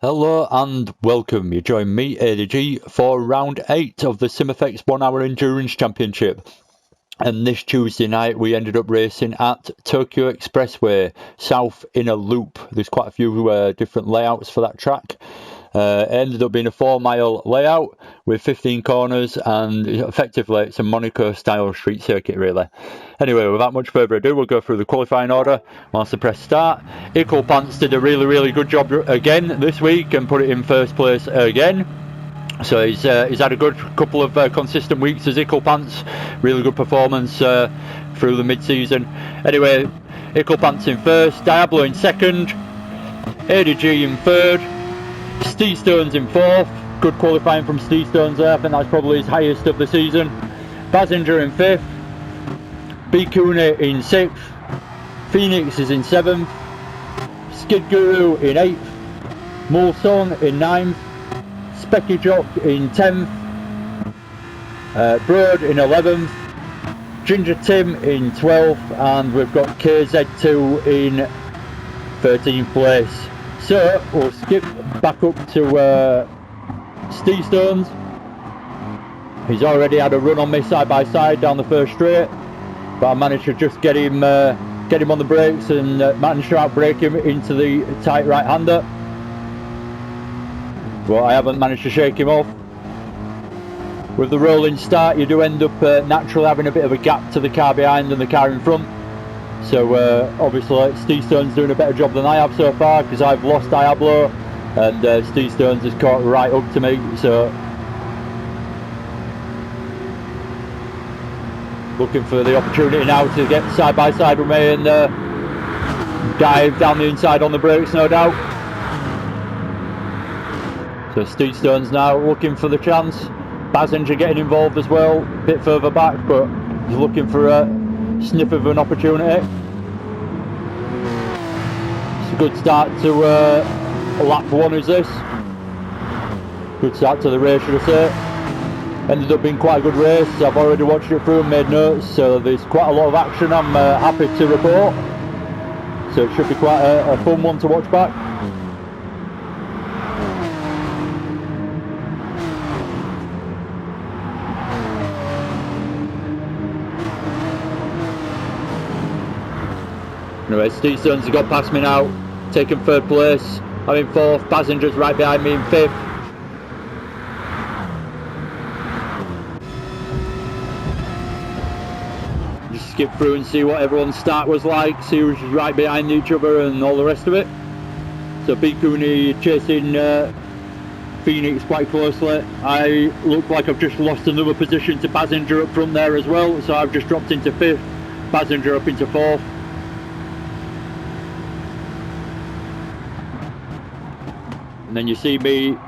Hello and welcome. You join me, ADG, for round 8 of the Simfx 1 Hour Endurance Championship. And this Tuesday night we ended up racing at Tokyo Expressway, South Inner Loop. There's quite a few different layouts for that track. It ended up being a 4-mile layout with 15 corners, and effectively it's a Monaco style street circuit really. Anyway, without much further ado, we'll go through the qualifying order whilst I press start. Equal Pants did a really good job again this week and put it in first place again. So he's had a good couple of consistent weeks as Equal Pants. Really good performance through the mid-season. Anyway, Equal Pants in first, Diablo in second, ADG in third, Steve Stones in fourth. Good qualifying from Steve Stones there. I think that's probably his highest of the season. Bazinger in fifth, B Cooney in sixth, Phoenix is in seventh, Skid Guru in eighth, Mulson in ninth, Specky Jock in 10th, Broad in 11th, Ginger Tim in 12th, and we've got KZ2 in 13th place. So we'll skip back up to Steve Stones. He's already had a run on me side by side down the first straight, but I managed to just get him on the brakes and managed to outbrake him into the tight right-hander. But I haven't managed to shake him off. With the rolling start, you do end up naturally having a bit of a gap to the car behind and the car in front. So obviously Steve Stone's doing a better job than I have so far, because I've lost Diablo and Steve Stone's has caught right up to me. So looking for the opportunity now to get side by side with me and dive down the inside on the brakes, no doubt. So Steve Stone's now looking for the chance. Bazinger getting involved as well, a bit further back, but he's looking for a sniff of an opportunity. It's a good start to lap one, is this? Good start to the race, should I say. Ended up being quite a good race. I've already watched it through and made notes, so there's quite a lot of action I'm happy to report. So it should be quite a fun one to watch back. Anyway, Steve Stones has got past me now, taking third place. I'm in fourth, Bazinger's right behind me in fifth. Just skip through and see what everyone's start was like, see who's right behind each other and all the rest of it. So B Cooney chasing Phoenix quite closely. I look like I've just lost another position to Bazinger up front there as well, so I've just dropped into fifth, Bazinger up into fourth. And then you see me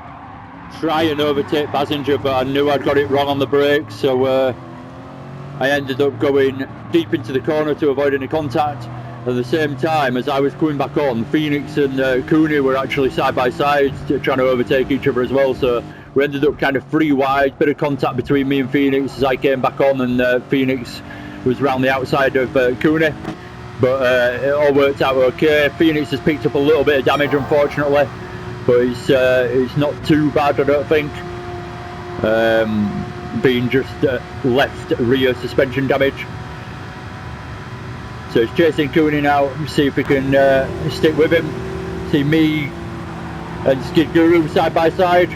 try and overtake Bazinger, but I knew I'd got it wrong on the brakes, so I ended up going deep into the corner to avoid any contact. At the same time, as I was coming back on, Phoenix and Cooney were actually side by side trying to overtake each other as well, so we ended up kind of three wide, bit of contact between me and Phoenix as I came back on, and Phoenix was round the outside of Cooney, but it all worked out okay. Phoenix has picked up a little bit of damage, unfortunately, but it's not too bad, I don't think, being just left rear suspension damage. So he's chasing Cooney now, see if we can stick with him. See me and Skid Guru side by side.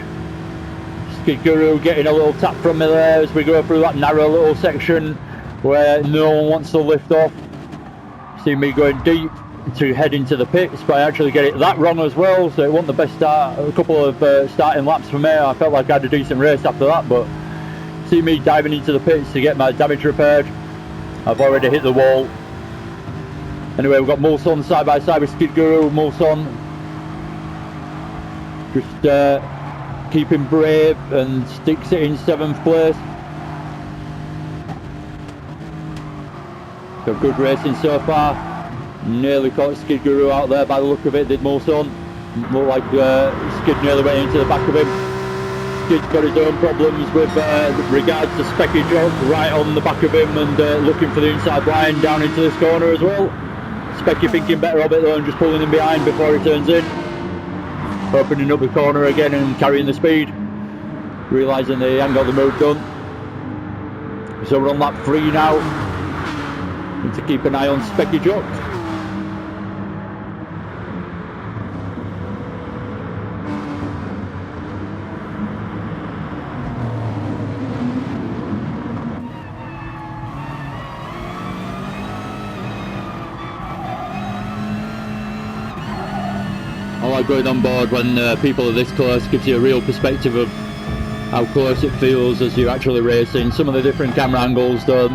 Skid Guru getting a little tap from me there as we go through that narrow little section where no one wants to lift off. See me going deep to head into the pits, but I actually get it that wrong as well, so it wasn't the best start. A couple of starting laps for me. I felt like I had a decent race after that, but see me diving into the pits to get my damage repaired. I've already hit the wall. Anyway, we've got Mulson side by side with Skid Guru. Mulson just keeping brave and sticks it in 7th place. So good racing so far. Nearly caught Skid Guru out there by the look of it, did Mulson. Looked like Skid nearly went into the back of him. Skid's got his own problems with regards to Specky Jock right on the back of him and looking for the inside line down into this corner as well. Specky thinking better of it though and just pulling him behind before he turns in. opening up the corner again and carrying the speed, realising they ain't got the move done. So we're on lap 3 now. Need to keep an eye on Specky Jock. I like going on board when people are this close. Gives you a real perspective of how close it feels as you're actually racing. Some of the different camera angles don't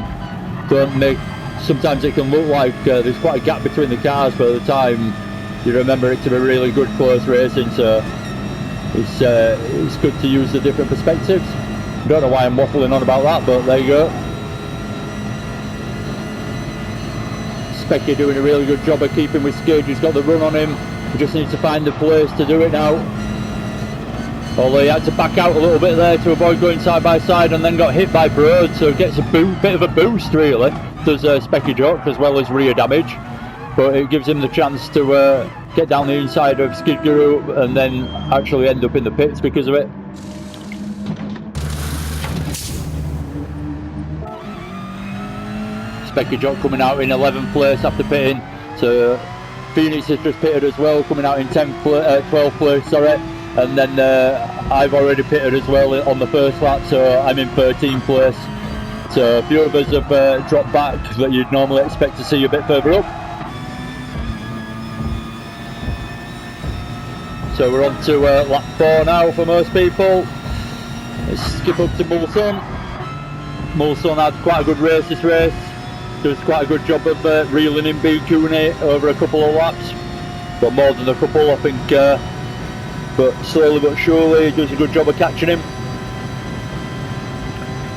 make, sometimes it can look like there's quite a gap between the cars, but at the time you remember it to be really good close racing, so it's good to use the different perspectives. Don't know why I'm waffling on about that, but there you go. Specky doing a really good job of keeping with Skid. He's got the run on him. He just needs to find the place to do it now. Although he had to back out a little bit there to avoid going side by side, and then got hit by Broad, so gets a bit of a boost really. Does Specky Jock, as well as rear damage, but it gives him the chance to get down the inside of Skid Guru and then actually end up in the pits because of it. Specky Jock coming out in 11th place after pitting, so Phoenix has just pitted as well, coming out in 12th place, sorry. And then I've already pitted as well on the first lap, so I'm in 13th place. So a few of us have dropped back that you'd normally expect to see a bit further up. So we're on to lap 4 now for most people. Let's skip up to Mulson. Mulson had quite a good race this race. Does quite a good job of reeling in B. Cooney over a couple of laps. But more than a couple, I think. But slowly but surely he does a good job of catching him.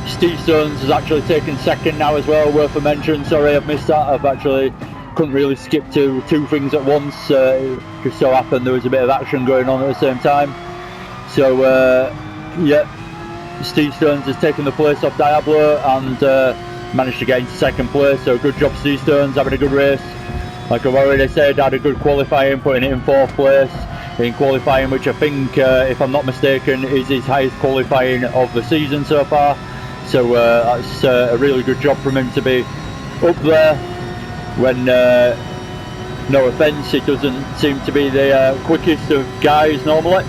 Steve Stones has actually taken second now as well, worth a mention. Sorry I've missed that. I've actually couldn't really skip to two things at once. It just so happened there was a bit of action going on at the same time. So yeah, Steve Stones has taken the place off Diablo and managed to get into second place. So good job Steve Stones, having a good race. Like I've already said, had a good qualifying, putting it in 4th place. In qualifying, which I think, if I'm not mistaken, is his highest qualifying of the season so far. So that's a really good job from him to be up there when, no offence, it doesn't seem to be the quickest of guys normally.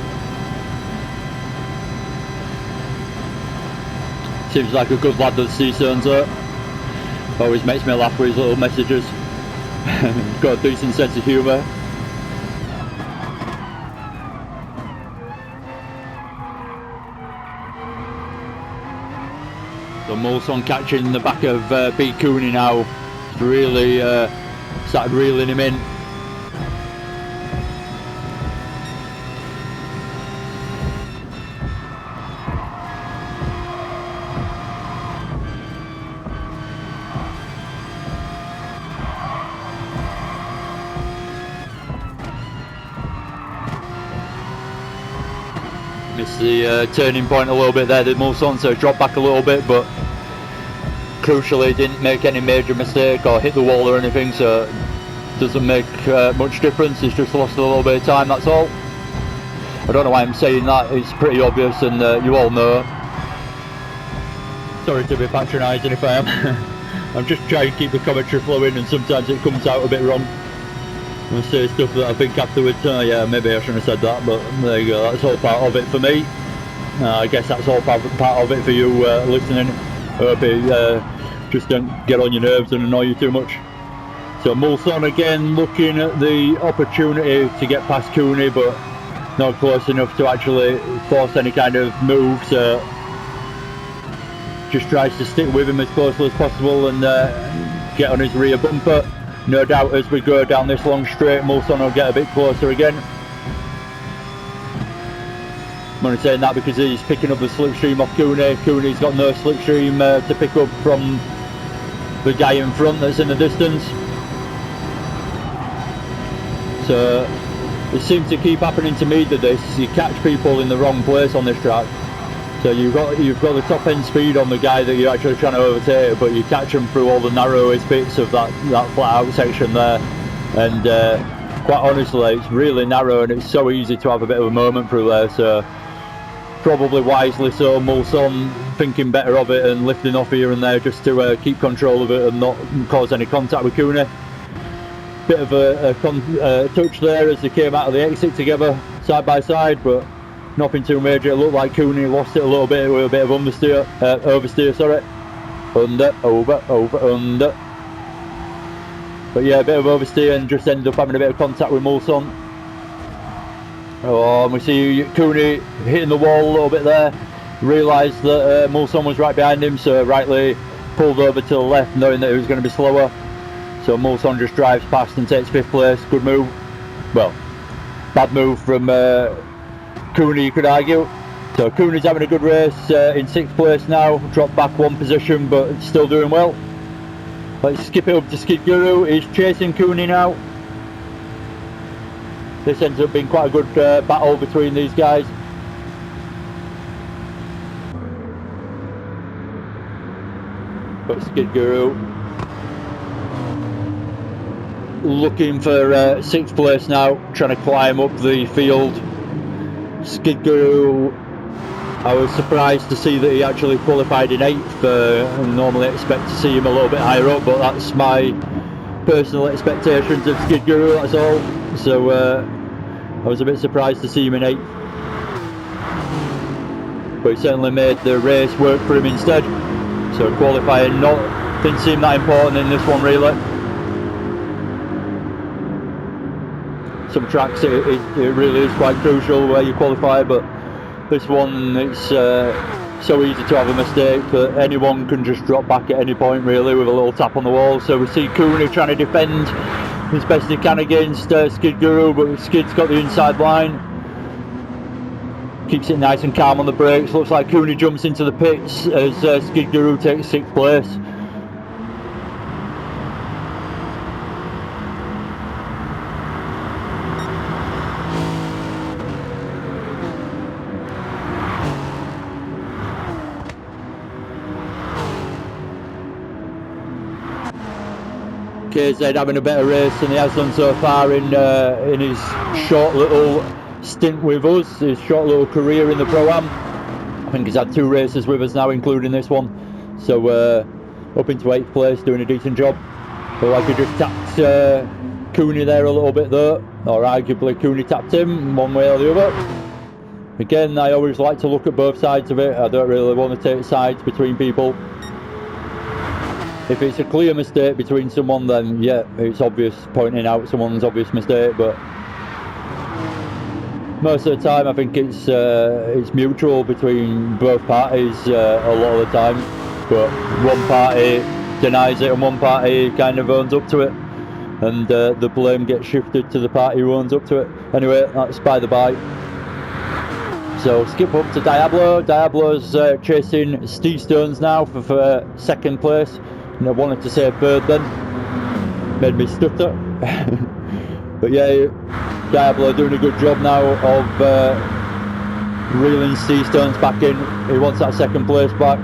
Seems like a good lad that Seasons though. Always makes me laugh with his little messages. Got a decent sense of humour. So Mulson catching the back of B. Cooney now. Really started reeling him in. Missed the turning point a little bit there, did Mulson, so dropped back a little bit, but crucially didn't make any major mistake or hit the wall or anything, so it doesn't make much difference. He's just lost a little bit of time, that's all. I don't know why I'm saying that, it's pretty obvious and you all know. Sorry to be patronising if I am. I'm just trying to keep the commentary flowing and sometimes it comes out a bit wrong. I say stuff that I think afterwards, oh yeah, maybe I shouldn't have said that, but there you go, that's all part of it for me. I guess that's all part of it for you listening. I hope it just don't get on your nerves and annoy you too much. So Mulson again looking at the opportunity to get past Cooney, but not close enough to actually force any kind of move, so just tries to stick with him as closely as possible and get on his rear bumper. No doubt as we go down this long straight, Mulson will get a bit closer again. I'm only saying that because he's picking up the slipstream off Cooney. Cooney's got no slipstream to pick up from the guy in front that's in the distance. So it seems to keep happening to me that you catch people in the wrong place on this track. So you've got the top end speed on the guy that you're actually trying to overtake, but you catch them through all the narrowest bits of that flat out section there, and quite honestly, it's really narrow and it's so easy to have a bit of a moment through there, so probably wisely so, Mulson thinking better of it and lifting off here and there just to keep control of it and not cause any contact with Cooney. Bit of a touch there as they came out of the exit together, side by side, but nothing too major. It looked like Cooney lost it a little bit with a bit of oversteer, sorry. Under, over, under. But yeah, a bit of oversteer and just ended up having a bit of contact with Mulson. Oh, and we see Cooney hitting the wall a little bit there. Realised that Mulson was right behind him, so rightly pulled over to the left, knowing that he was going to be slower. So Mulson just drives past and takes 5th place. Good move. Well, bad move from Cooney, you could argue. So Cooney's having a good race, in 6th place now. Dropped back 1 position, but still doing well. Let's skip it up to Skid Guru. He's chasing Cooney now. This ends up being quite a good battle between these guys. But Skid Guru looking for 6th place now, trying to climb up the field. Skid Guru, I was surprised to see that he actually qualified in 8th. I normally expect to see him a little bit higher up, but that's my personal expectations of Skid Guru, that's all. So I was a bit surprised to see him in 8th. But he certainly made the race work for him instead. So qualifying didn't seem that important in this one really. Some tracks it really is quite crucial where you qualify, but this one it's so easy to have a mistake that anyone can just drop back at any point really with a little tap on the wall. So we see Cooney trying to defend as best he can against Skid Guru, but Skid's got the inside line. Keeps it nice and calm on the brakes. Looks like Cooney jumps into the pits as Skid Guru takes 6th place. KZ having a better race than he has done so far in his short little stint with us, his short little career in the Pro Am. I think he's had 2 races with us now, including this one. So up into 8th place, doing a decent job. But like he just tapped Cooney there a little bit though, or arguably Cooney tapped him one way or the other. Again, I always like to look at both sides of it. I don't really want to take sides between people. If it's a clear mistake between someone, then yeah, it's obvious pointing out someone's obvious mistake, but most of the time I think it's mutual between both parties a lot of the time, but one party denies it and one party kind of owns up to it, and the blame gets shifted to the party who owns up to it. Anyway, that's by the by. So skip up to Diablo. Diablo's chasing Steve Stones now for 2nd place. And I wanted to say 3rd then, made me stutter. But yeah, Diablo doing a good job now of reeling Steve Stones back in. He wants that 2nd place back.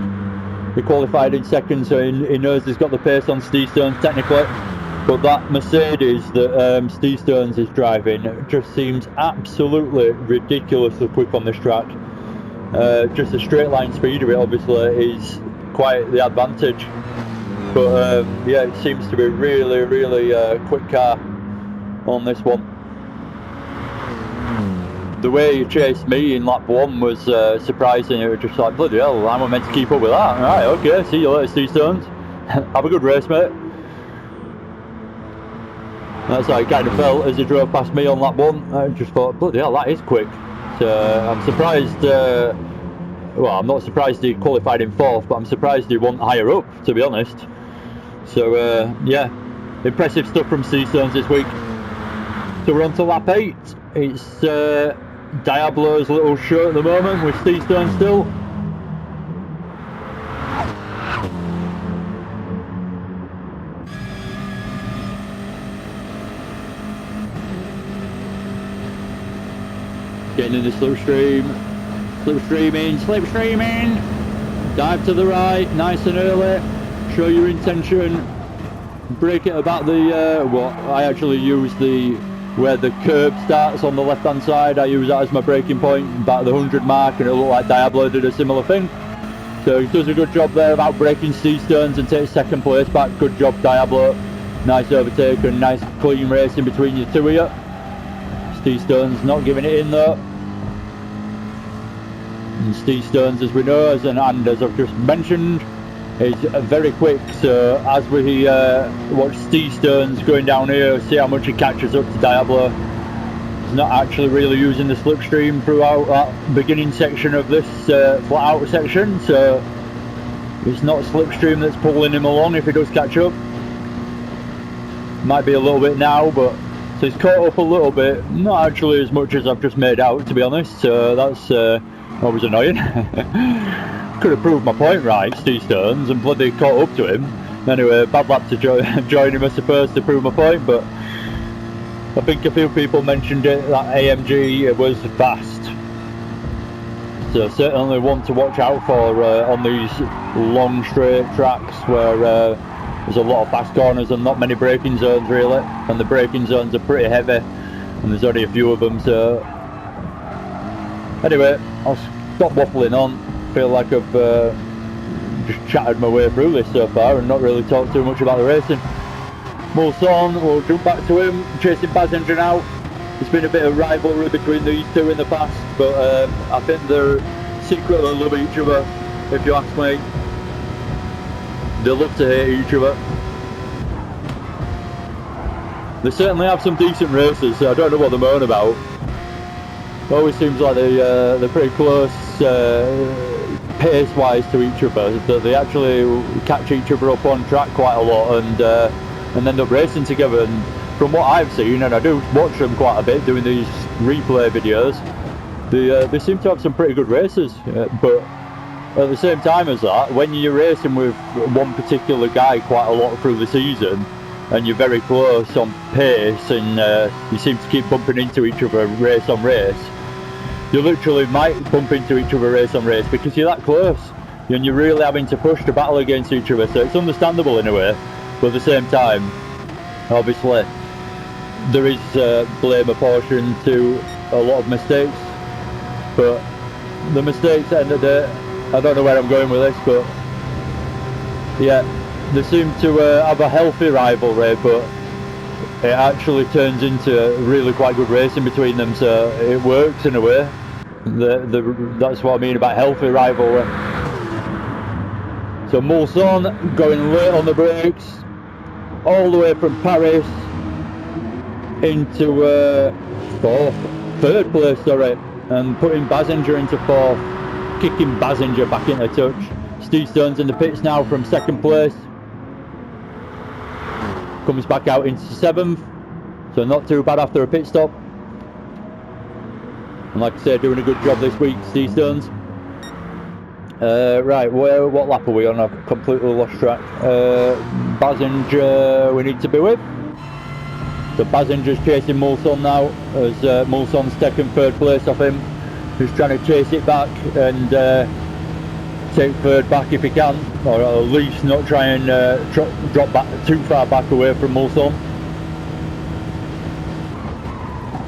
He qualified in 2nd, so he knows he's got the pace on Steve Stones technically. But that Mercedes that Steve Stones is driving just seems absolutely ridiculously quick on this track. Just the straight line speed of it obviously is quite the advantage. But yeah, it seems to be really, really quick car on this one. The way he chased me in lap 1 was surprising. It was just like, bloody hell, I'm meant to keep up with that. Alright, okay, see you later, Steve Stones. Have a good race, mate. That's how it kind of felt as he drove past me on lap 1. I just thought, bloody hell, that is quick. So I'm surprised, well, I'm not surprised he qualified in 4th, but I'm surprised he wasn't higher up, to be honest. So yeah, impressive stuff from Steve Stones this week. So we're on to lap 8. It's Diablo's little show at the moment with Steve Stones still. Getting in the slipstream. Slipstreaming. Dive to the right, nice and early. Show your intention. Brake it about the, what I actually use the where the curb starts on the left hand side. I use that as my braking point, about the 100 mark, and it looked like Diablo did a similar thing. So he does a good job there about breaking Steve Stearns and takes second place back. Good job, Diablo. Nice overtake and nice clean race in between the two of you. Steve Stearns not giving it in though. And Steve Stearns, as we know, and as I've just mentioned, is very quick. So as we watch Steve Stearns going down here, see how much he catches up to Diablo. He's not actually really using the slipstream throughout that beginning section of this flat out section, so it's not slipstream that's pulling him along if he does catch up. Might be a little bit now, but so he's caught up a little bit, not actually as much as I've just made out, to be honest. So that's always annoying. Could have proved my point right, Steve Stearns, and bloody caught up to him. Anyway, bad lap to join him, I suppose, to prove my point, but I think a few people mentioned it, that AMG was fast. So certainly one to watch out for on these long straight tracks where there's a lot of fast corners and not many braking zones really, and the braking zones are pretty heavy and there's only a few of them. So anyway, I'll stop waffling on. Feel like I've just chatted my way through this so far and not really talked too much about the racing. Mulson, we'll jump back to him, chasing Bazinger now. There's been a bit of rivalry between these two in the past, but I think they're secretly love each other, if you ask me. They love to hate each other. They certainly have some decent races, so I don't know what they're moaning about. It always seems like they're pretty close pace-wise to each other, that they actually catch each other up on track quite a lot and end up racing together. And from what I've seen, and I do watch them quite a bit doing these replay videos, they seem to have some pretty good races. But at the same time as that, when you're racing with one particular guy quite a lot through the season and you're very close on pace and you seem to keep bumping into each other race on race, you literally might bump into each other race on race because you're that close and you're really having to push to battle against each other. So it's understandable in a way, but at the same time, obviously there is blame apportioned to a lot of mistakes, but the mistakes at the end of the day, I don't know where I'm going with this, but yeah, they seem to have a healthy rivalry, but it actually turns into really quite good racing between them, so it works in a way. That's what I mean about healthy rivalry. So Mulson going late on the brakes, all the way from Paris into third place, sorry, and putting Bazinger into fourth, kicking Bazinger back into touch. Steve Stearns in the pits now from second place, comes back out into seventh, so not too bad after a pit stop. And like I say, doing a good job this week, Steve Stearns. Right, what lap are we on? I've completely lost track. Bazinger we need to be with. So Bazinger's chasing Mulson now, as Mulson's taken third place off him. He's trying to chase it back and take third back if he can, or at least not try and drop back too far back away from Mulson.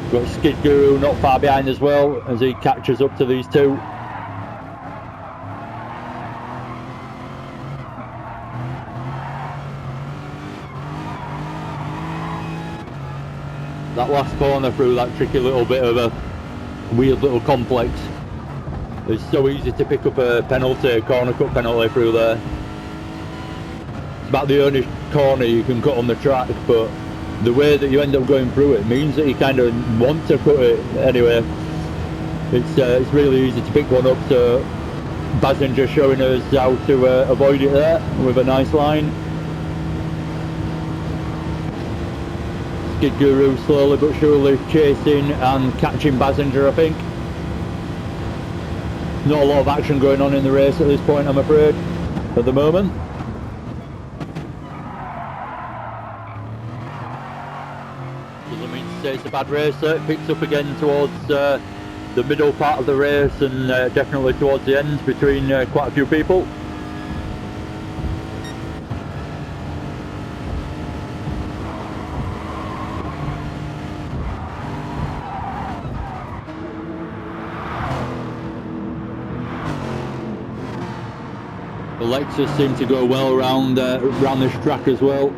Got Skid Guru not far behind as well, as he catches up to these two. That last corner through that tricky little bit of a weird little complex, it's so easy to pick up a penalty, a corner cut penalty through there. It's about the only corner you can cut on the track, but the way that you end up going through it means that you kind of want to cut it anyway. It's really easy to pick one up, so Bazinger showing us how to avoid it there with a nice line. Skid Guru slowly but surely chasing and catching Bazinger, I think. Not a lot of action going on in the race at this point, I'm afraid, at the moment. Doesn't mean to say it's a bad race, it picks up again towards the middle part of the race and definitely towards the end between quite a few people. The Lexus seemed to go well around this track as well.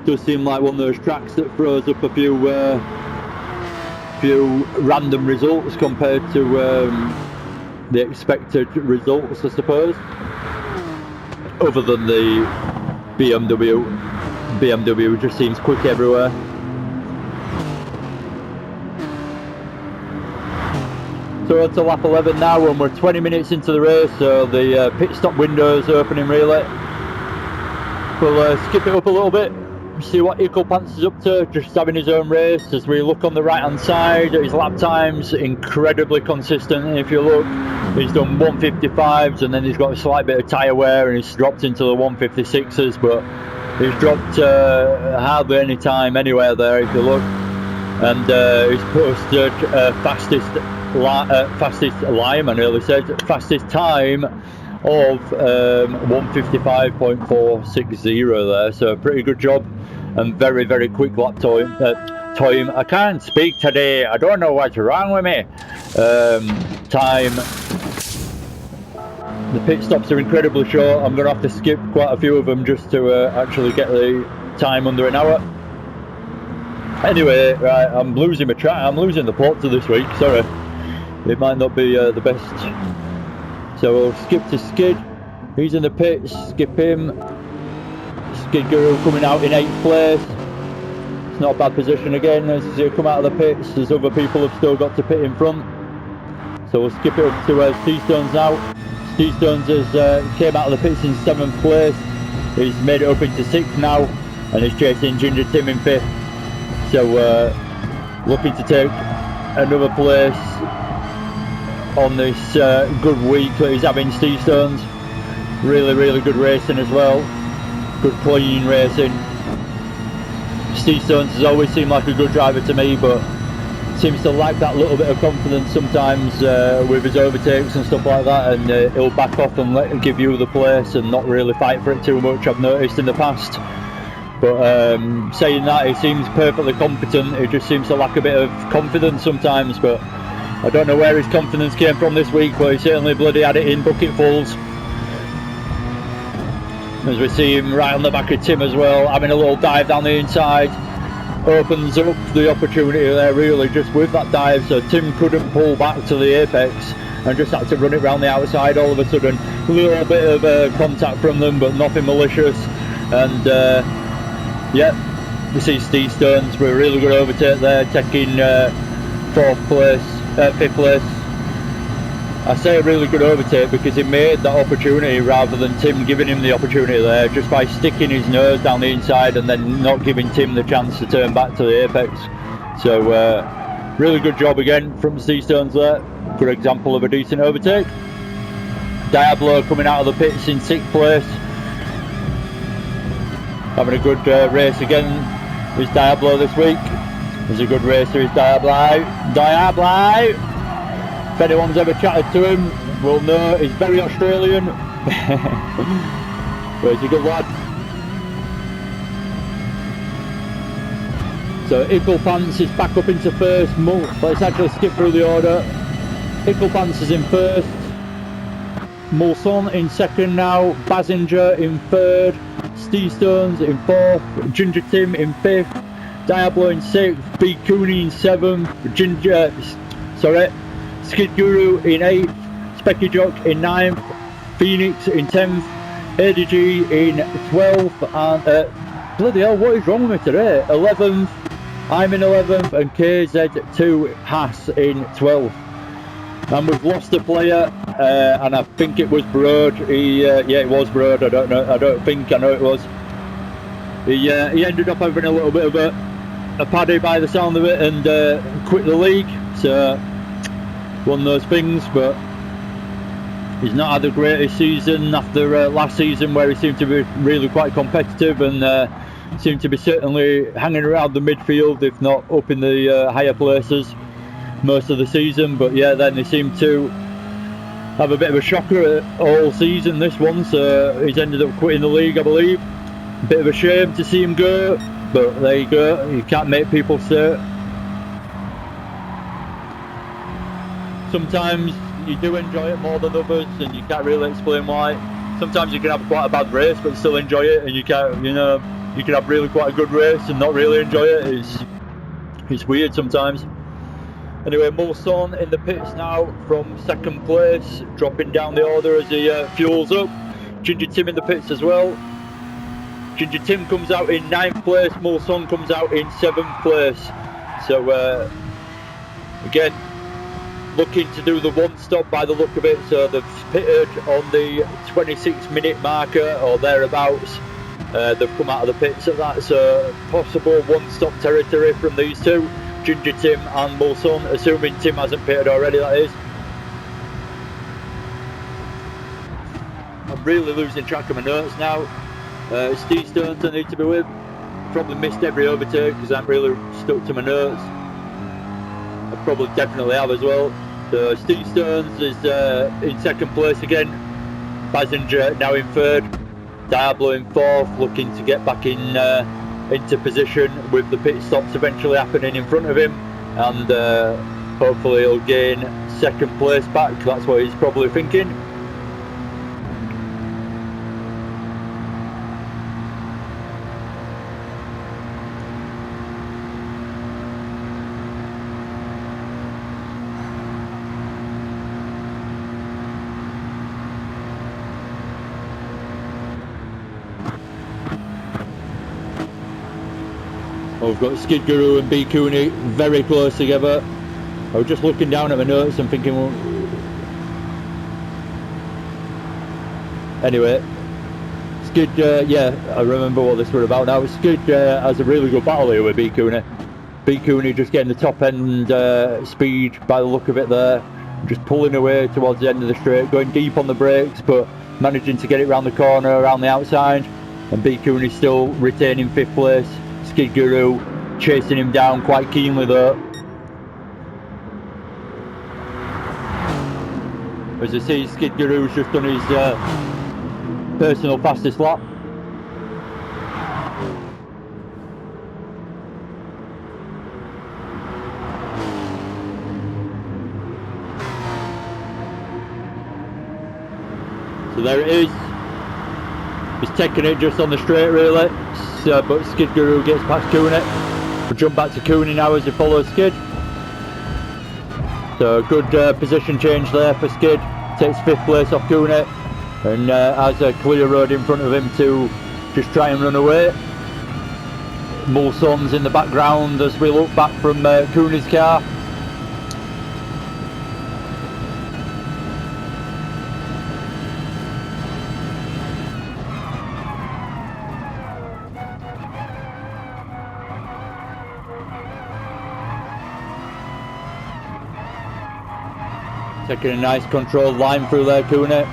Does seem like one of those tracks that throws up a few random results compared to the expected results, I suppose. Other than the BMW just seems quick everywhere. So on to lap 11 now, and we're 20 minutes into the race, so the pit stop window is opening really. We'll skip it up a little bit, see what Pants is up to, just having his own race. As we look on the right hand side, his lap times incredibly consistent, and if you look, he's done 155s and then he's got a slight bit of tyre wear and he's dropped into the 156s, but he's dropped hardly any time anywhere there if you look. And he's posted fastest time of 155.460 there, so pretty good job and very, very quick lap time. I can't speak today, I don't know what's wrong with me. Time. The pit stops are incredibly short. I'm going to have to skip quite a few of them just to actually get the time under an hour. Anyway, right, I'm losing the plot to this week, sorry. It might not be the best. So we'll skip to Skid. He's in the pits, skip him. Skid Guru coming out in 8th place. It's not a bad position again as you come out of the pits, as other people have still got to pit in front. So we'll skip it up to Steve Stones now. Steve Stones has came out of the pits in 7th place. He's made it up into 6th now, and he's chasing Ginger Tim in 5th. So looking to take another place on this good week that he's having, Steve Stones. Really, really good racing as well. Good clean racing. Steve Stones has always seemed like a good driver to me, but seems to lack that little bit of confidence sometimes with his overtakes and stuff like that, and he'll back off and give you the place and not really fight for it too much, I've noticed in the past. But saying that, he seems perfectly competent. He just seems to lack a bit of confidence sometimes, but I don't know where his confidence came from this week, but he certainly bloody had it in bucketfuls. As we see him right on the back of Tim as well, having a little dive down the inside. Opens up the opportunity there really just with that dive, so Tim couldn't pull back to the apex and just had to run it round the outside. All of a sudden, a little bit of contact from them, but nothing malicious. And yeah, we see Steve Stones with a really good overtake there, taking 5th place. I say a really good overtake because he made that opportunity rather than Tim giving him the opportunity there, just by sticking his nose down the inside and then not giving Tim the chance to turn back to the apex. So really good job again from Steve Stones there. Good example of a decent overtake. Diablo coming out of the pits in 6th place. Having a good race again is Diablo this week. He's a good racer, is Diablo. If anyone's ever chatted to him, will know he's very Australian. But he's a good lad. So Pants is back up into 1st. Let's actually skip through the order. Pants is in 1st. Mulson in 2nd now. Basinger in 3rd. Steve Stones in 4th. Ginger Tim in 5th. Diablo in 6th. B Cooney in 7th. Skid Guru in 8th, Specky Jock in 9th, Phoenix in 10th, ADG in 12th, and bloody hell, what is wrong with me today? 11th, I'm in 11th, and KZ2 Haas in 12th. And we've lost a player, and I think it was Broad. Yeah, it was Broad. I don't know. I know it was. He ended up having a little bit of a paddy by the sound of it, and quit the league. So. One of those things, but he's not had the greatest season after last season, where he seemed to be really quite competitive and seemed to be certainly hanging around the midfield, if not up in the higher places most of the season. But yeah, then he seemed to have a bit of a shocker all season, this one, so he's ended up quitting the league, I believe. A bit of a shame to see him go, but there you go, you can't make people stay. Sometimes you do enjoy it more than others, and you can't really explain why. sometimes you can have quite a bad race but still enjoy it, and you can, you know, you can have really quite a good race and not really enjoy it. It's weird sometimes. Anyway, Mulson in the pits now from second place, dropping down the order as he fuels up. Ginger Tim in the pits as well. Ginger Tim comes out in 9th place, Mulson comes out in 7th place. So again, looking to do the one stop by the look of it, so they've pitted on the 26-minute marker or thereabouts. They've come out of the pits at that, so possible one stop territory from these two, Ginger Tim and Mulson, assuming Tim hasn't pitted already, that is. I'm really losing track of my notes now. Steve Stones I need to be with. Probably missed every overtake because I'm really stuck to my notes. I probably definitely have as well. So Steve Stones is in second place again. Basinger now in third. Diablo in fourth, looking to get back in into position with the pit stops eventually happening in front of him, and hopefully he'll gain second place back. That's what he's probably thinking. We've got Skid Guru and B Cooney very close together. I was just looking down at my notes and thinking, well, anyway, Skid, yeah, I remember what this were about now. Skid has a really good battle here with B Cooney. B Cooney just getting the top end speed by the look of it there, just pulling away towards the end of the straight, going deep on the brakes, but managing to get it round the corner, around the outside, and B Cooney still retaining 5th place. Skid Guru chasing him down quite keenly though. As I see, Skid Guru's just done his personal fastest lap. So there it is. He's taking it just on the straight really. But Skid Guru gets past Cooney. We'll jump back to Cooney now as he follows Skid. So good position change there for Skid. Takes 5th place off Cooney and has a clear road in front of him to just try and run away. Mulson's in the background as we look back from Cooney's car. Taking a nice controlled line through there, Cooney.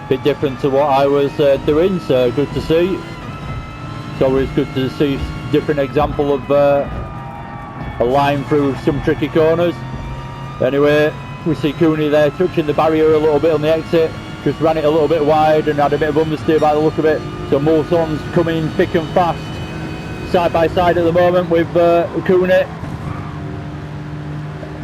Bit different to what I was doing, so good to see. It's always good to see a different example of a line through some tricky corners. Anyway, we see Cooney there touching the barrier a little bit on the exit. Just ran it a little bit wide and had a bit of understeer by the look of it. So Mulson's coming thick and fast, side by side at the moment with Cooney.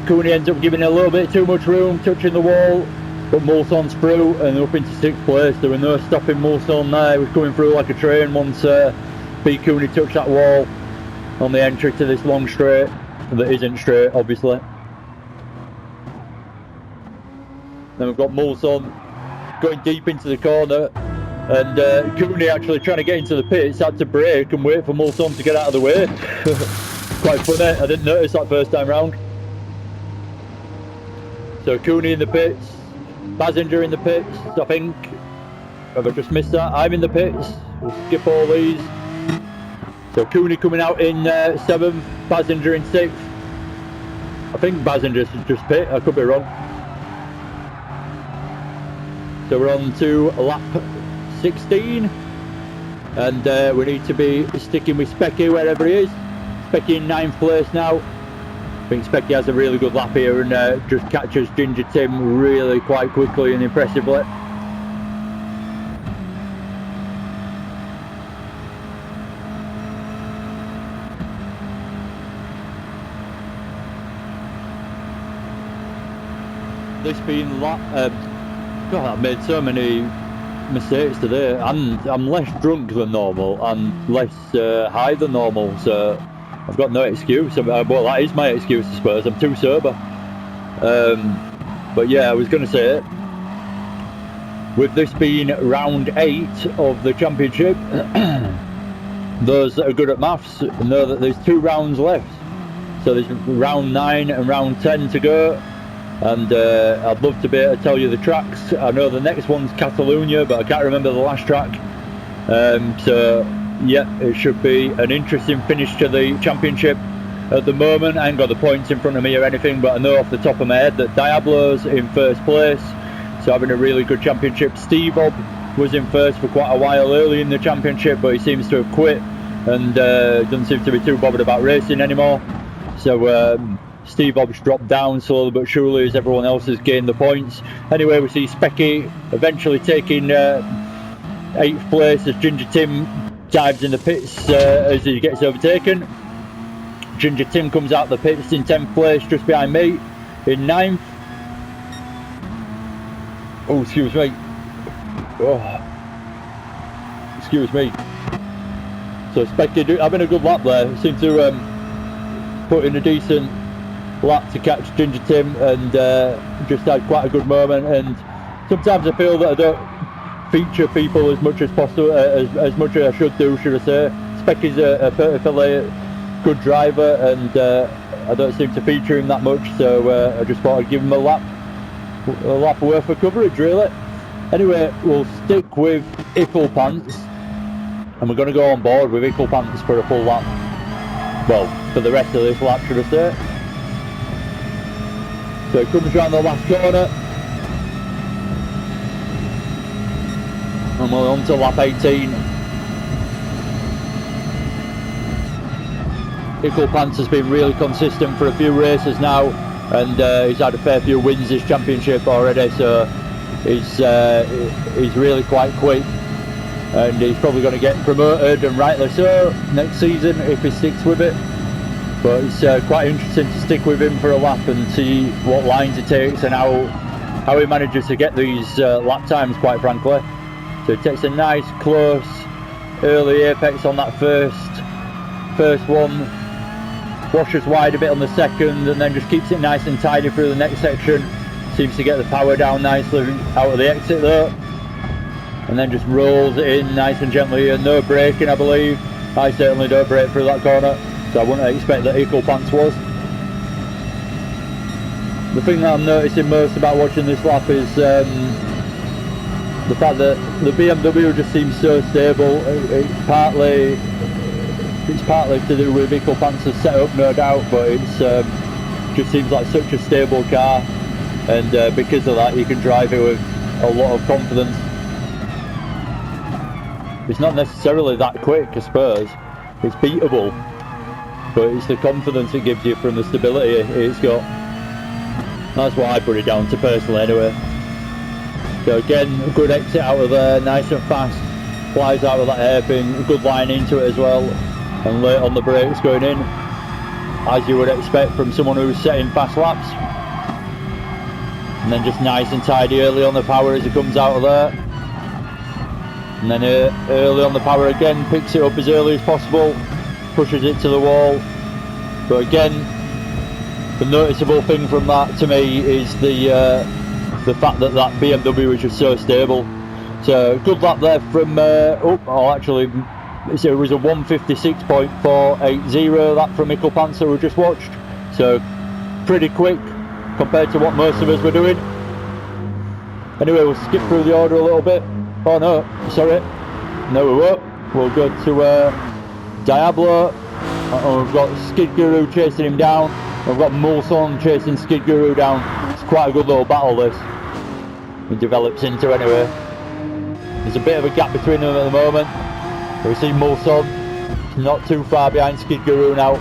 Cooney ends up giving a little bit too much room, touching the wall, but Mulson's through and up into 6th place. There was no stopping Mulson there. He was coming through like a train once B Cooney touched that wall on the entry to this long straight that isn't straight, obviously. Then we've got Mulson going deep into the corner, and Cooney actually trying to get into the pits, had to brake and wait for Mulson to get out of the way. Quite funny, I didn't notice that first time round. So Cooney in the pits, Basinger in the pits, I think. Have I just missed that? I'm in the pits. We'll skip all these. So Cooney coming out in 7th, Basinger in 6th. I think Basinger's just pit, I could be wrong. So we're on to lap 16. And we need to be sticking with Specky wherever he is. Specky in 9th place now. I think Specky has a really good lap here and just catches Ginger Tim really quite quickly and impressively. This being lap, God, I've made so many mistakes today. I'm less drunk than normal and less high than normal, so I've got no excuse. Well, that is my excuse, I suppose. I'm too sober. But yeah, I was going to say, with this being round 8 of the championship, those that are good at maths know that there's 2 rounds left. So there's round 9 and round 10 to go, and I'd love to be able to tell you the tracks. I know the next one's Catalonia, but I can't remember the last track. So yeah, it should be an interesting finish to the championship. At the moment, I ain't got the points in front of me or anything, but I know off the top of my head that Diablo's in first place, so having a really good championship. Steve Ob was in first for quite a while early in the championship, but he seems to have quit and doesn't seem to be too bothered about racing anymore. So Steve Ob's dropped down slowly but surely as everyone else has gained the points. Anyway, we see Specky eventually taking 8th place as Ginger Tim dives in the pits as he gets overtaken. Ginger Tim comes out the pits in 10th place, just behind me in 9th. Oh, excuse me. Oh, excuse me. So Specky having a good lap there. Seemed to put in a decent lap to catch Ginger Tim, and just had quite a good moment. And sometimes I feel that I don't feature people as much as possible, as much as I should do, should I say. Specky's a perfectly good driver, and I don't seem to feature him that much, so I just thought I'd give him a lap worth of coverage, really. Anyway, we'll stick with Ickle Pants, and we're going to go on board with Ickle Pants for a full lap. Well, for the rest of this lap, should I say. So it comes round the last corner, and we're on to lap 18. Ickle Pants has been really consistent for a few races now, and he's had a fair few wins this championship already, so he's really quite quick, and he's probably going to get promoted, and rightly so, next season if he sticks with it. But it's quite interesting to stick with him for a lap and see what lines he takes and how he manages to get these lap times, quite frankly. So he takes a nice close early apex on that first one, washes wide a bit on the second, and then just keeps it nice and tidy through the next section. Seems to get the power down nicely out of the exit though, and then just rolls it in nice and gently, and no braking, I believe. I certainly don't brake through that corner, so I wouldn't expect that Ickle Pants was. The thing that I'm noticing most about watching this lap is the fact that the BMW just seems so stable. It's partly to do with Ickle Pants' setup, no doubt, but it's just seems like such a stable car, and because of that you can drive it with a lot of confidence. It's not necessarily that quick, I suppose. It's beatable, but it's the confidence it gives you from the stability it's got. That's what I put it down to personally anyway. So again, a good exit out of there, nice and fast, flies out of that hairpin, a good line into it as well, and late on the brakes going in, as you would expect from someone who's setting fast laps. And then just nice and tidy early on the power as it comes out of there. And then early on the power again, picks it up as early as possible, pushes it to the wall. But again, the noticeable thing from that to me is the fact that that BMW is just so stable. So good lap there from, actually it was a 156.480 that from Ickle Pants that we just watched. So pretty quick compared to what most of us were doing. Anyway, we'll skip through the order a little bit. Oh no, sorry. No, we won't. We'll go to Diablo. We've got Skid Guru chasing him down. We've got Mulson chasing Skid Guru down. It's quite a good little battle, this. It develops into anyway. There's a bit of a gap between them at the moment. We see Mulson not too far behind Skid Guru now.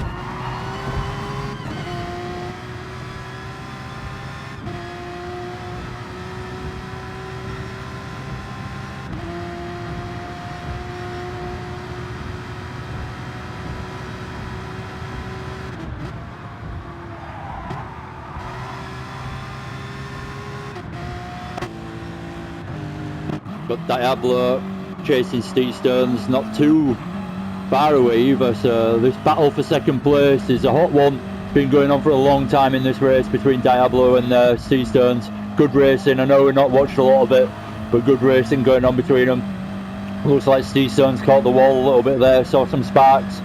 Got Diablo chasing Steve Stearns, not too far away either, so this battle for second place is a hot one. It's been going on for a long time in this race between Diablo and Steve Stearns. Good racing. I know we're not watched a lot of it, but good racing going on between them. Looks like Steve Stearns caught the wall a little bit there, saw some sparks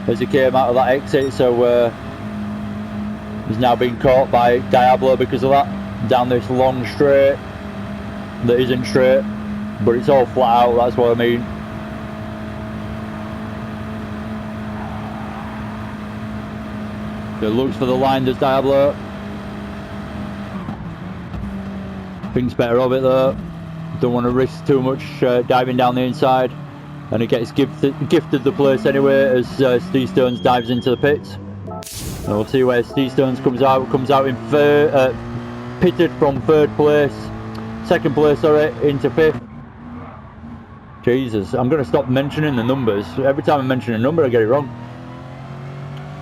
as he came out of that exit, so he's now been caught by Diablo because of that, down this long straight that isn't straight, but it's all flat out, that's what I mean. So looks for the line, does Diablo. Thinks better of it though. Don't want to risk too much diving down the inside, and he gets gifted the place anyway as Steve Stearns dives into the pits. And we'll see where Steve Stearns comes out in pitted from second place, sorry, into fifth. Jesus, I'm going to stop mentioning the numbers. Every time I mention a number I get it wrong.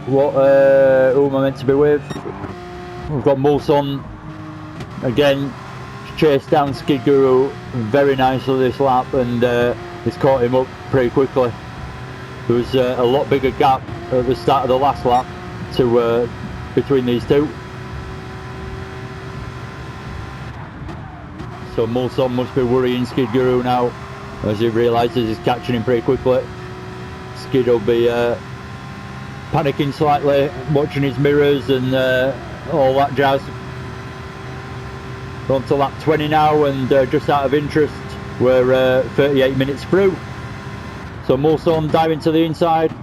Who am I meant to be with? We've got Mulson again, chased down Skid Guru very nicely this lap, and he's caught him up pretty quickly. There was a lot bigger gap at the start of the last lap between these two. So Mulson must be worrying Skid Guru now as he realises he's catching him pretty quickly. Skid will be panicking slightly, watching his mirrors and all that jazz. We're on to lap 20 now, and just out of interest, we're 38 minutes through. So Mulson diving to the inside,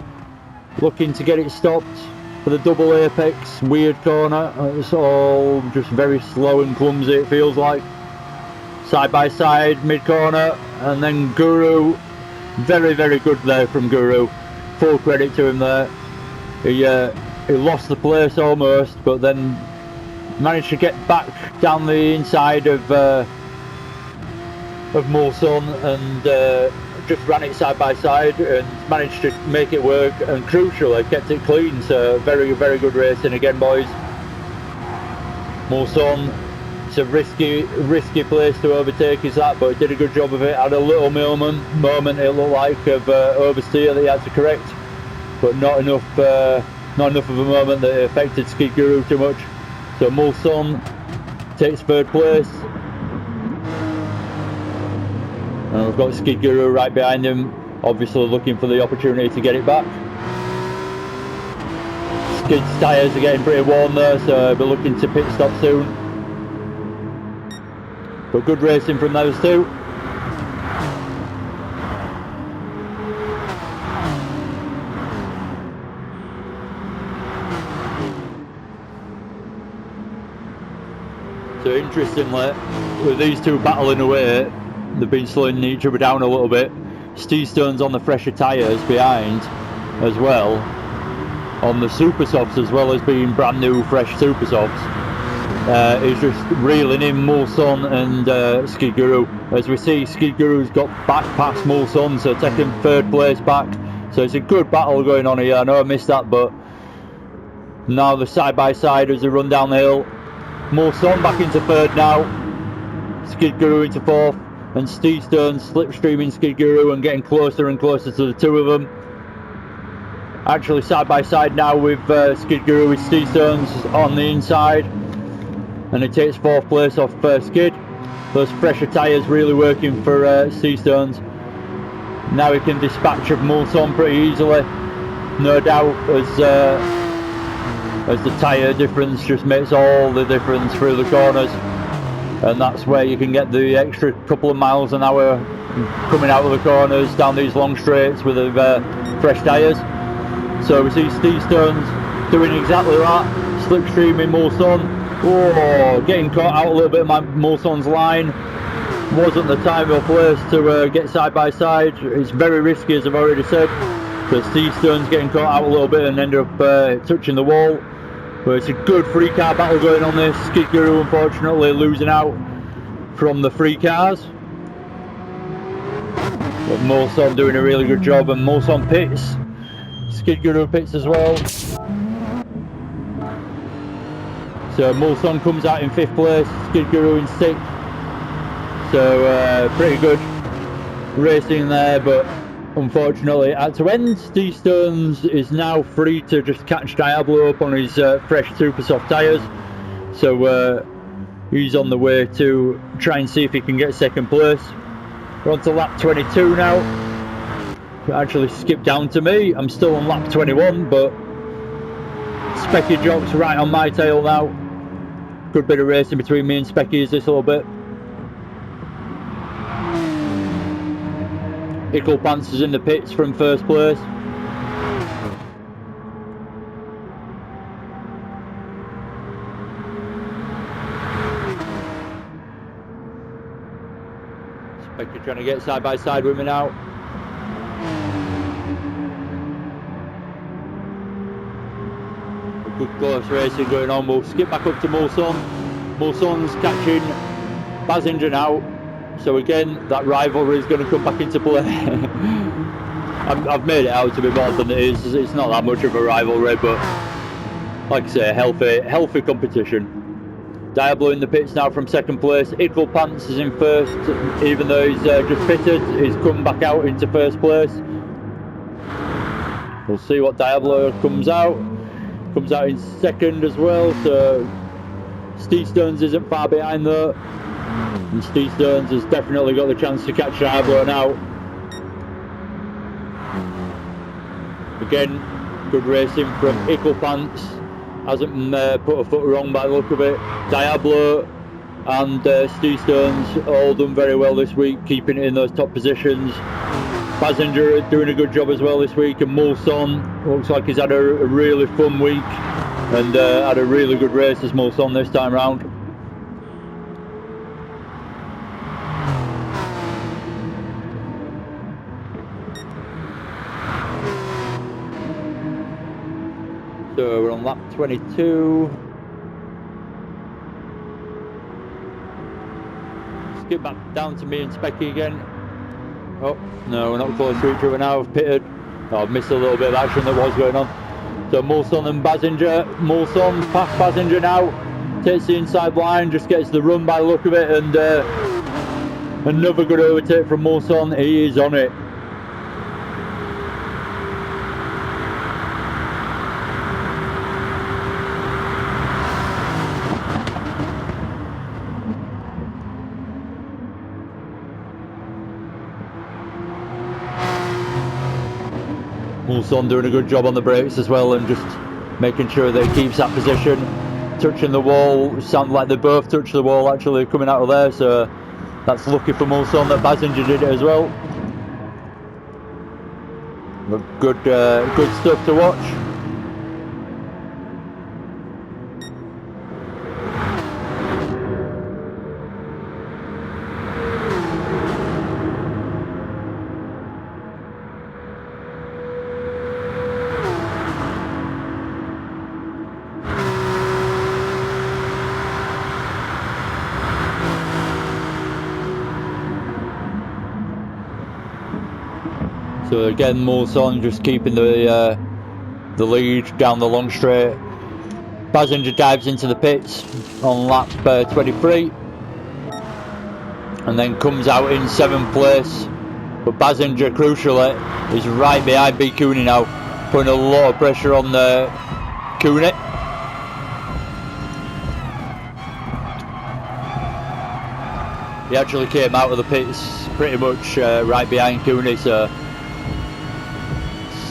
looking to get it stopped for the double apex, weird corner. It's all just very slow and clumsy, it feels like. Side by side, mid corner, and then Guru, very good there from Guru. Full credit to him there. He lost the place almost, but then managed to get back down the inside of Mulson and just ran it side by side and managed to make it work, and crucially kept it clean. So very good racing again, boys. Mulson, it's a risky place to overtake, is that, but he did a good job of it. Had a little moment it looked like of oversteer that he had to correct, but not enough of a moment that it affected Skid Guru too much. So Mulson takes third place, and we've got Skid Guru right behind him, obviously looking for the opportunity to get it back. Skid's tyres are getting pretty warm there, so we'll be looking to pit stop soon. But good racing from those two. So interestingly, with these two battling away, they've been slowing each other down a little bit. Steve Stearns on the fresher tyres behind as well, on the super softs as well as being brand new fresh super softs. He's just reeling in Mulson and Skid Guru. As we see, Skid Guru's got back past Mulson, so taking third place back. So it's a good battle going on here. I know I missed that, but now the side by side as they run down the hill. Mulson back into third now, Skid Guru into fourth, and Steve Stearns slipstreaming Skid Guru and getting closer and closer to the two of them. Actually side by side now with Skid Guru with Steve Stearns on the inside, and he takes fourth place off Skid. Those fresher tyres really working for Steve Stearns. Now he can dispatch of Mulson pretty easily, no doubt, as the tyre difference just makes all the difference through the corners, and that's where you can get the extra couple of miles an hour coming out of the corners down these long straights with the fresh tyres. So we see Steve Stearns doing exactly that, slipstreaming Mulson. Oh, getting caught out a little bit of Mulson's line. Wasn't the time or place to get side by side. It's very risky, as I've already said. So Steve Stearns getting caught out a little bit and ended up touching the wall. But it's a good free car battle going on this. Skid Guru unfortunately losing out from the free cars. But Mulson doing a really good job, and Mulson pits. Skid Guru pits as well. So Mulson comes out in fifth place, Skid Guru in sixth. So pretty good. racing there, but unfortunately it had to end. Steve Stearns is now free to just catch Diablo up on his fresh super soft tyres, so he's on the way to try and see if he can get second place. We're on to lap 22 now. Actually skipped down to me. I'm still on lap 21, but Specky Jock's right on my tail now. Good bit of racing between me and Specky is this little bit. Ickle Pants is in the pits from first place. Specky trying to get side by side with me now. Good close racing going on. We'll skip back up to Mulson. Mulson's catching Basinger now. So again, that rivalry is going to come back into play. I've made it out to be more than it is. It's not that much of a rivalry, but like I say, healthy competition. Diablo in the pits now from second place. Ickle Pants is in first, even though he's just pitted. He's come back out into first place. We'll see what Diablo comes out. Comes out in second as well, so Steve Stearns isn't far behind though. And Steve Stearns has definitely got the chance to catch Diablo now. Again, good racing from Ickle Pants. Hasn't put a foot wrong by the look of it. Diablo and Steve Stearns all done very well this week, keeping it in those top positions. Basinger doing a good job as well this week, and Mulson looks like he's had a really fun week and had a really good race as Mulson this time round. So we're on lap 22. Skip back down to me and Specky again. Oh, no, we're not close to each other now. I've pitted. Oh, I've missed a little bit of action that was going on. So Mulson and Basinger. Mulson's past Basinger now. Takes the inside line, just gets the run by the look of it, and another good overtake from Mulson. He is on it. Mulson doing a good job on the brakes as well, and just making sure that he keeps that position. Touching the wall, sounds like they both touched the wall actually coming out of there, so that's lucky for Mulson that Basinger did it as well. But good stuff to watch. So again, Mulson just keeping the lead down the long straight. Basinger dives into the pits on lap 23 and then comes out in 7th place. But Basinger, crucially, is right behind B. Cooney now, putting a lot of pressure on Cooney. He actually came out of the pits pretty much right behind Cooney, so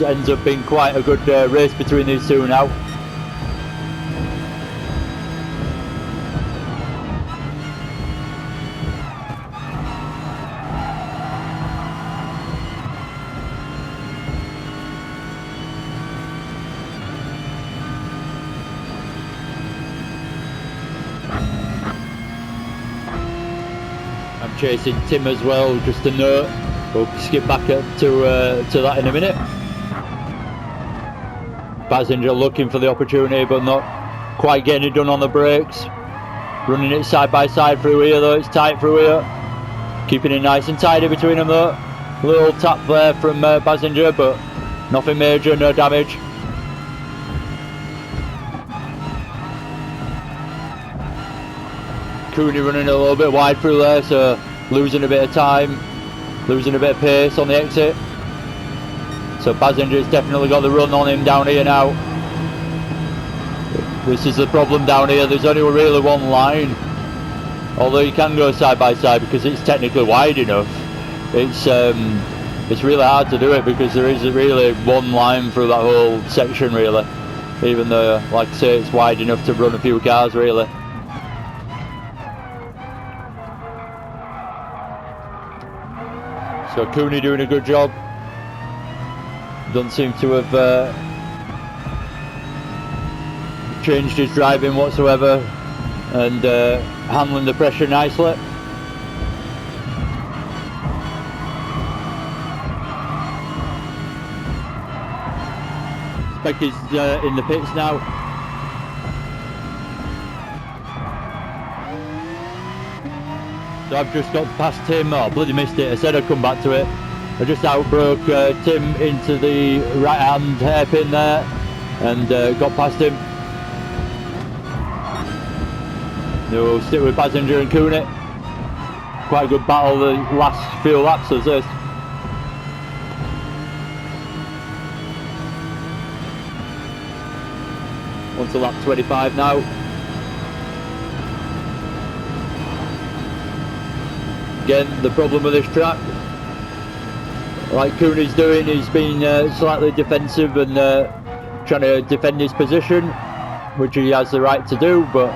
ends up being quite a good race between these two now. I'm chasing Tim as well, just a note. We'll skip back up to that in a minute. Basinger looking for the opportunity, but not quite getting it done on the brakes. Running it side by side through here though, it's tight through here. Keeping it nice and tidy between them though. Little tap there from Basinger, but nothing major, no damage. Cooney running a little bit wide through there, so losing a bit of time. losing a bit of pace on the exit. So Basinger's definitely got the run on him down here now. This is the problem down here, there's only really one line. Although you can go side by side because it's technically wide enough. It's really hard to do it because there isn't really one line through that whole section really. Even though, like I say, it's wide enough to run a few cars really. So Cooney doing a good job. Doesn't seem to have changed his driving whatsoever, and handling the pressure nicely. Spec is in the pits now. So I've just got past Tim. Oh, bloody missed it. I said I'd come back to it. I just outbroke Tim into the right hand hairpin there and got past him. We'll stick with Basinger and Cooney. Quite a good battle the last few laps as this. On to lap 25 now. Again, the problem with this track, like Cooney's doing, he's been slightly defensive and trying to defend his position, which he has the right to do, but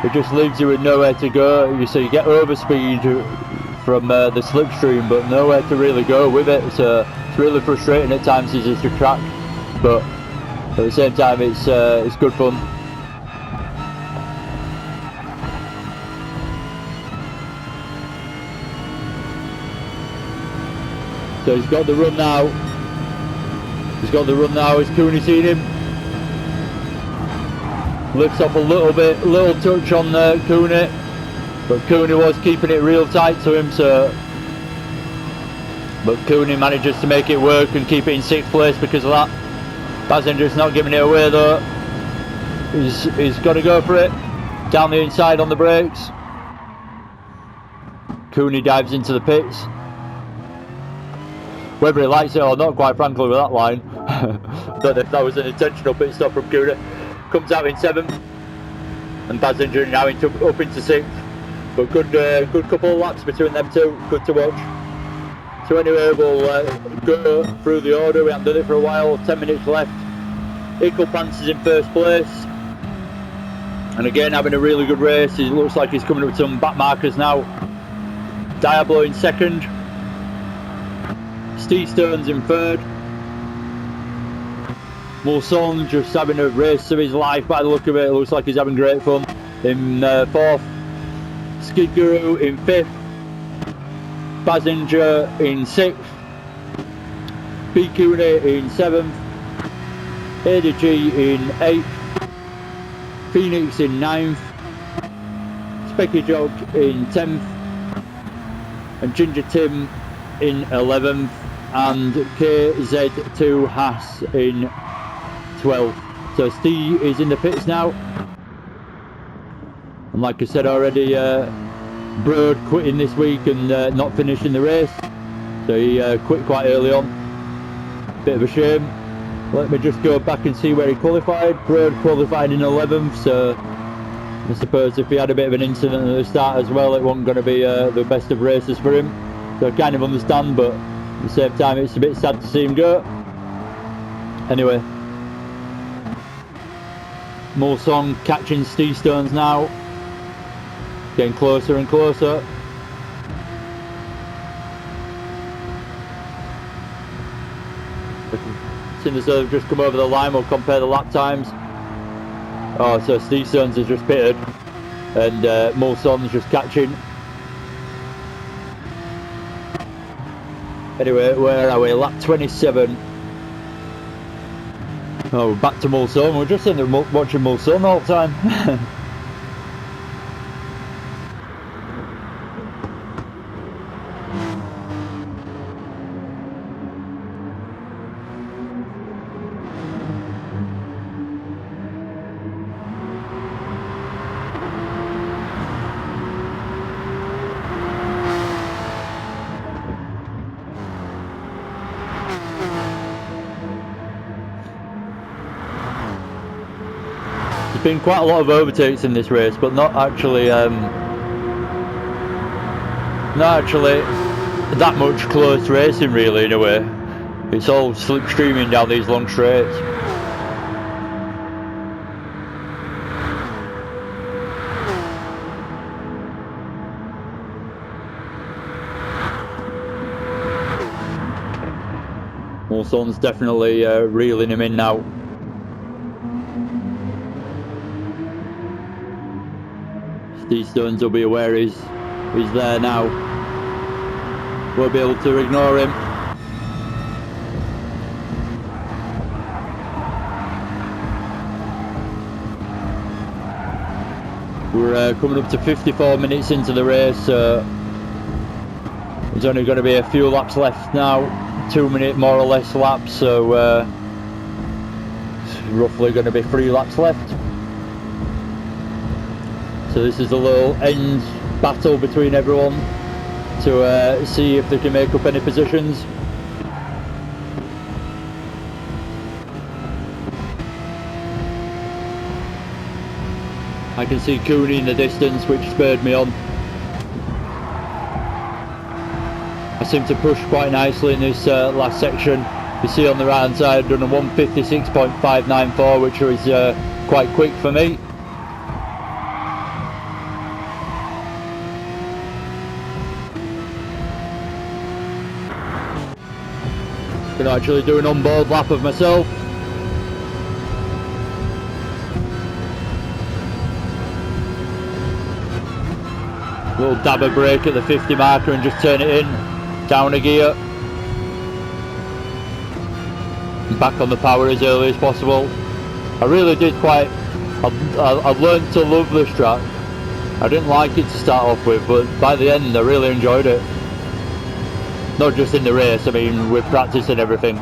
it just leaves you with nowhere to go. So you get overspeed from the slipstream, but nowhere to really go with it. So it's really frustrating at times as it's a track, but at the same time it's good fun. So he's got the run now. He's got the run now. Has Cooney seen him? Lifts off a little bit, little touch on Cooney, but Cooney was keeping it real tight to him. But Cooney manages to make it work and keep it in 6th place because of that. Basinger's not giving it away though. He's got to go for it. Down the inside on the brakes. Cooney dives into the pits. Whether he likes it or not, quite frankly, with that line. I don't know if that was an intentional pit stop from Cooney. Comes out in 7th, and Basinger now up into 6th. But good couple of laps between them two. Good to watch. So anyway, we'll go through the order. We haven't done it for a while. 10 minutes left. Pants is in 1st place, and again having a really good race. It looks like he's coming up with some back markers now. Diablo in 2nd. Steve Stone's in 3rd. Mulson just having a race of his life by the look of it. It looks like he's having great fun. In 4th. Skid Guru in 5th. Basinger in 6th. B. Cooney in 7th. ADG in 8th. Phoenix in 9th. Specky Jog in 10th. And Ginger Tim in 11th. And KZ2 Haas in 12th. So Steve is in the pits now. And like I said already, Broad quitting this week and not finishing the race. So he quit quite early on. Bit of a shame. Let me just go back and see where he qualified. Broad qualified in 11th, so I suppose if he had a bit of an incident at the start as well, it wasn't going to be the best of races for him. So I kind of understand, but at the same time it's a bit sad to see him go. Anyway, Mulsong catching Steve Stones now. Getting closer and closer. As soon as they've just come over the line, we'll compare the lap times. Oh, so Steve Stones has just pitted and Mulson's just catching. Anyway, where are we? Lap 27. Oh, we're back to Mulson. We're just sitting there watching Mulson all the time. been quite a lot of overtakes in this race, but not actually that much close racing really in a way. It's all slipstreaming down these long straights. Mulson's definitely reeling him in now. Steve Stones will be aware he's there now. Won't be able to ignore him. We're coming up to 54 minutes into the race, so there's only going to be a few laps left now. 2 minute more or less laps, so it's roughly going to be 3 laps left. So this is a little end battle between everyone to see if they can make up any positions. I can see Cooney in the distance, which spurred me on. I seem to push quite nicely in this last section. You see on the right hand side, I've done a 156.594, which was quite quick for me. Can actually do an onboard lap of myself. Little dabber brake at the 50 marker and just turn it in, down a gear. Back on the power as early as possible. I really did quite, I've learned to love this track. I didn't like it to start off with, but by the end I really enjoyed it. Not just in the race, I mean with practice and everything.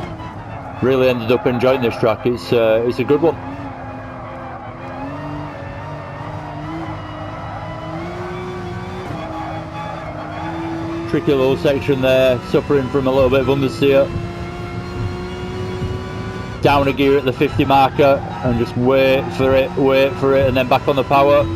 Really ended up enjoying this track. It's a good one. Tricky little section there, suffering from a little bit of understeer. Down a gear at the 50 marker and just wait for it, and then back on the power.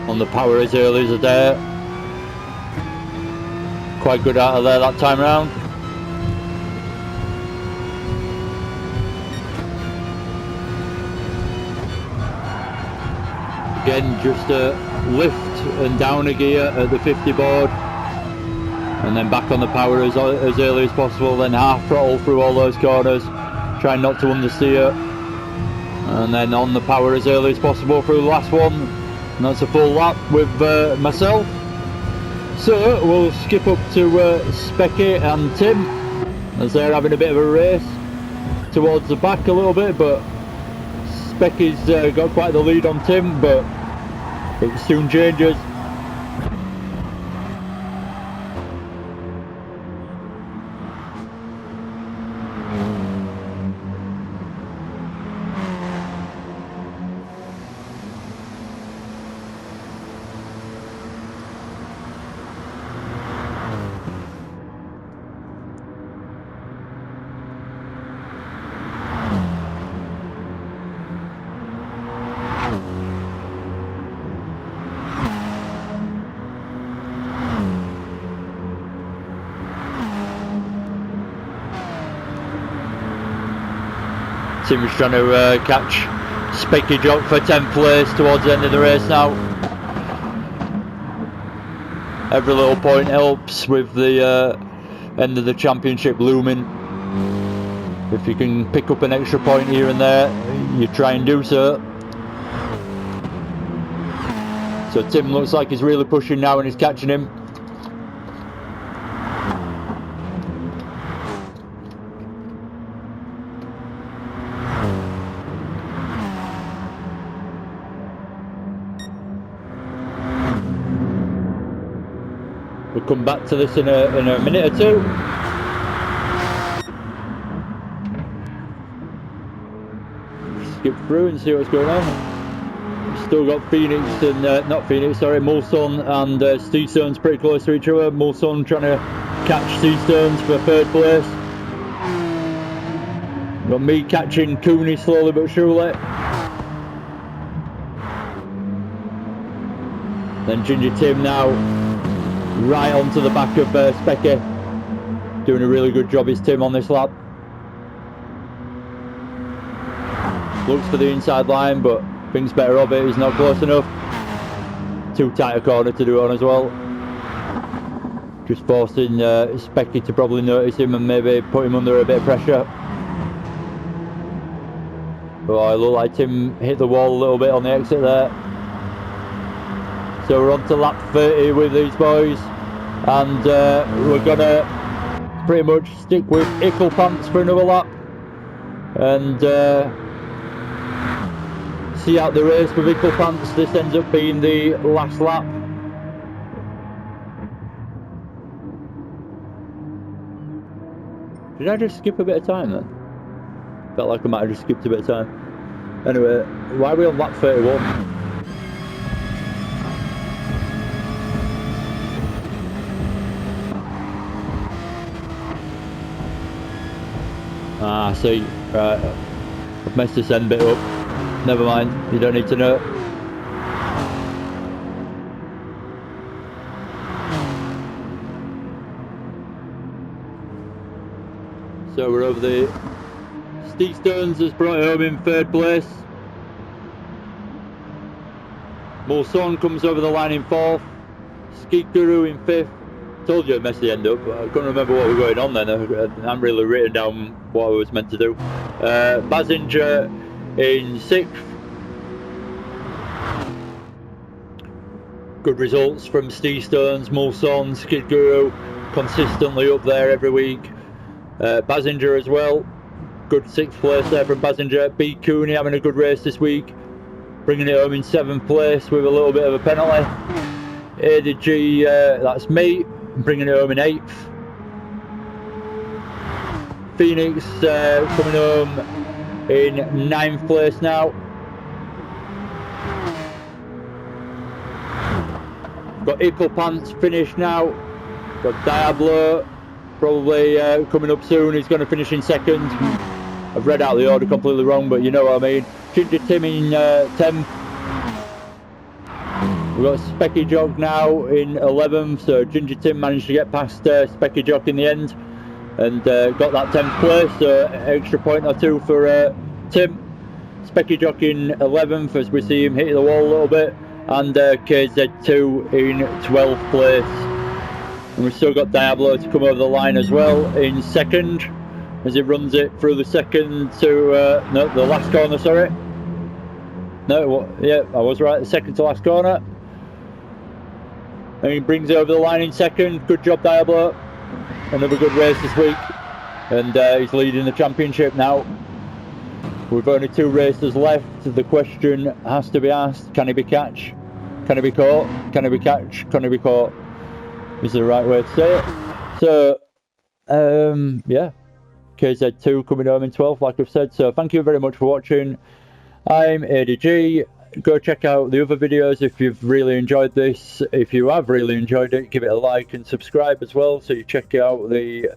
On the power as early as I dare. Quite good out of there that time round. Again, just a lift and down a gear at the 50 board, and then back on the power as early as possible, then half throttle through all those corners, trying not to understeer, and then on the power as early as possible through the last one. And that's a full lap with myself. So we'll skip up to Specky and Tim, as they're having a bit of a race towards the back a little bit, but Specky's got quite the lead on Tim, but it soon changes. Tim's trying to catch Specky Jock for 10th place towards the end of the race now. Every little point helps with the end of the championship looming. If you can pick up an extra point here and there, you try and do so. So Tim looks like he's really pushing now and he's catching him. We'll come back to this in a minute or two. Skip through and see what's going on. We've still got Phoenix and not Phoenix, sorry, Mulson and Seastones pretty close to each other. Mulson trying to catch Seastones for 3rd place. Got me catching Cooney slowly but surely. Then Ginger Tim now right onto the back of Specky. Doing a really good job is Tim on this lap. Looks for the inside line, but thinks better of it. He's not close enough. Too tight a corner to do it on as well. Just forcing Specky to probably notice him and maybe put him under a bit of pressure. Oh, it looked like Tim hit the wall a little bit on the exit there. So we're on to lap 30 with these boys, and we're gonna pretty much stick with Ickle Pants for another lap and see out the race with Ickle Pants. This ends up being the last lap. Did I just skip a bit of time then? Felt like I might have just skipped a bit of time. Anyway, why are we on lap 31? Ah, see, right, I've messed this end bit up. Never mind, you don't need to know. So we're over the Seastones has brought it home in 3rd place. Mulson comes over the line in 4th. Ski Guru in 5th. Told you I'd mess the end up, but I couldn't remember what was going on then. I haven't really written down what I was meant to do. Basinger in 6th. Good results from Seastones, Mulson, Skid Guru, consistently up there every week. Basinger as well. Good 6th place there from Basinger. B. Cooney having a good race this week. Bringing it home in 7th place with a little bit of a penalty. ADG, that's me, bringing it home in 8th. Phoenix coming home in 9th place now. Got Ickle Pants finished now. Got Diablo probably coming up soon. He's going to finish in 2nd. I've read out the order completely wrong, but you know what I mean. Ginger Tim in 10th. We've got Specky Jock now in 11th, so Ginger Tim managed to get past Specky Jock in the end and got that 10th place, so extra point or 2 for Tim. Specky Jock in 11th as we see him hit the wall a little bit, and KZ2 in 12th place. And we've still got Diablo to come over the line as well in 2nd as he runs it through the 2nd to no, the last corner, sorry. No, yeah, I was right, the 2nd to last corner. And he brings it over the line in 2nd. Good job, Diablo. Another good race this week. And he's leading the championship now. We've only 2 races left. The question has to be asked, can he be catch? Can he be caught? Can he be catch? Can he be caught? Is the right way to say it. So, yeah. KZ2 coming home in 12th, like I've said. So thank you very much for watching. I'm ADG. Go check out the other videos if you've really enjoyed this. If you have really enjoyed it, give it a like and subscribe as well, so you check out you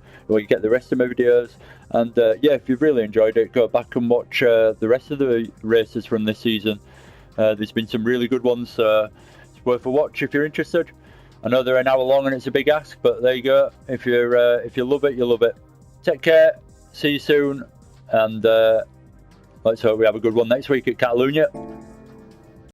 get the rest of my videos. And yeah, if you've really enjoyed it, go back and watch the rest of the races from this season. There's been some really good ones, so it's worth a watch if you're interested. I know they're an hour long and it's a big ask, but there you go. If you love it, you love it. Take care. See you soon, and let's hope we have a good one next week at Catalunya.